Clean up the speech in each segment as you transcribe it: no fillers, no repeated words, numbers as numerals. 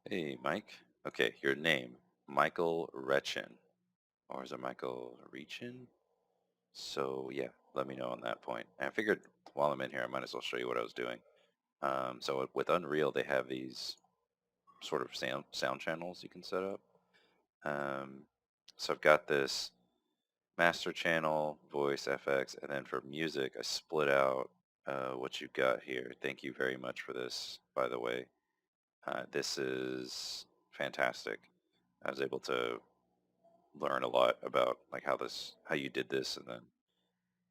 Hey, Mike. Okay, your name, Michael Rechen. Or is it Michael Rechen? So, yeah, let me know on that point. And I figured while I'm in here, I might as well show you what I was doing. So with Unreal, they have these sort of sound channels you can set up. Um, so I've got this master channel, voice, FX, and then for music, I split out what you've got here. Thank you very much for this, by the way. This is fantastic. I was able to learn a lot about like how you did this and then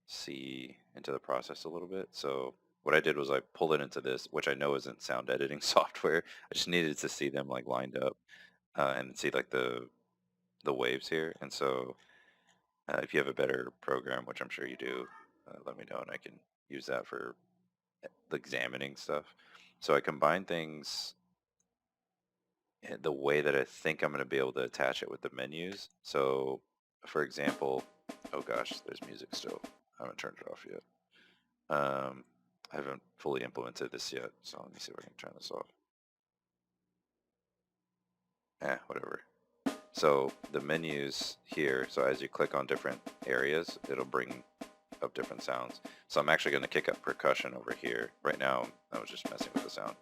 see into the process a little bit. So what I did was I pulled it into this, which I know isn't sound editing software. I just needed to see them like lined up and see like the waves here. And so if you have a better program, which I'm sure you do, let me know and I can use that for examining stuff. So I combine things the way that I think I'm going to be able to attach it with the menus. So, for example, oh gosh, there's music still. I haven't turned it off yet. I haven't fully implemented this yet, so let me see if I can turn this off. Whatever. So the menus here, so as you click on different areas, it'll bring up different sounds. So I'm actually going to kick up percussion over here. Right now, I was just messing with the sound.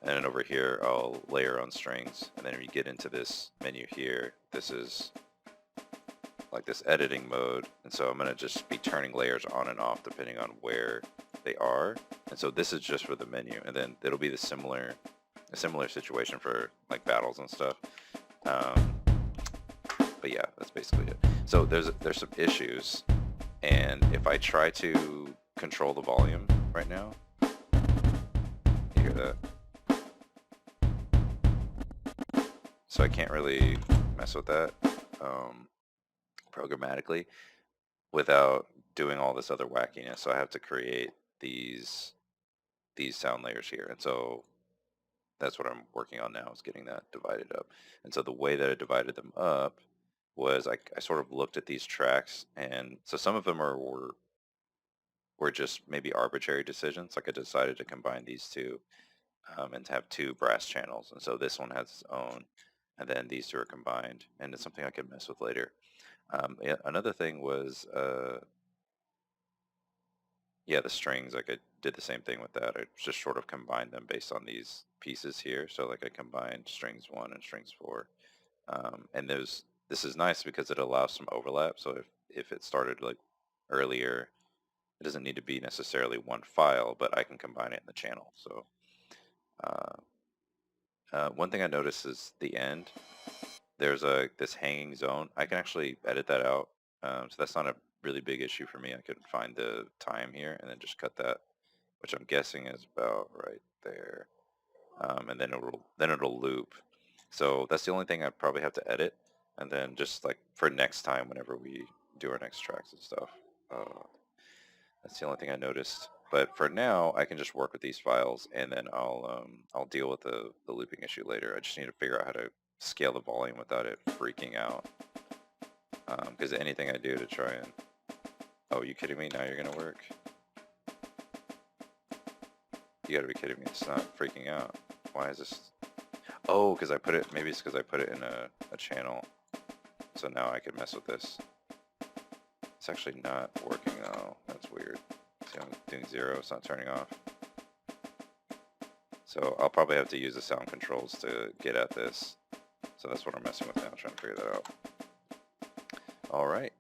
And then over here, I'll layer on strings. And then when you get into this menu here, this is like this editing mode. And so I'm going to just be turning layers on and off depending on where they are. And so this is just for the menu. And then it'll be a similar situation for like battles and stuff. Um, but yeah, that's basically it. So there's some issues. And if I try to control the volume right now, you hear that? So I can't really mess with that programmatically without doing all this other wackiness. So I have to create these sound layers here. And so that's what I'm working on now is getting that divided up. And so the way that I divided them up was I sort of looked at these tracks and so some of them were just maybe arbitrary decisions. Like I decided to combine these two and to have two brass channels. And so this one has its own and then these two are combined and it's something I can mess with later. Yeah, another thing was yeah, the strings, like I did the same thing with that. I just sort of combined them based on these pieces here. So like I combined strings 1 and strings 4. And this is nice because it allows some overlap. So if it started like earlier, it doesn't need to be necessarily one file, but I can combine it in the channel. So uh, one thing I noticed is the end. There's this hanging zone. I can actually edit that out. So that's not a really big issue for me. I could find the time here and then just cut that, which I'm guessing is about right there. And then it'll loop. So that's the only thing I'd probably have to edit, and then just like for next time, whenever we do our next tracks and stuff, that's the only thing I noticed. But for now, I can just work with these files, and then I'll deal with the looping issue later. I just need to figure out how to scale the volume without it freaking out. Because anything I do to try and oh, you kidding me? Now you're gonna work? You gotta be kidding me! It's not freaking out. Why is this? Oh, because I put it, maybe it's because I put it in a channel. So now I can mess with this. It's actually not working though. That's weird. See, I'm doing 0, it's not turning off. So I'll probably have to use the sound controls to get at this. So that's what I'm messing with now, trying to figure that out. All right.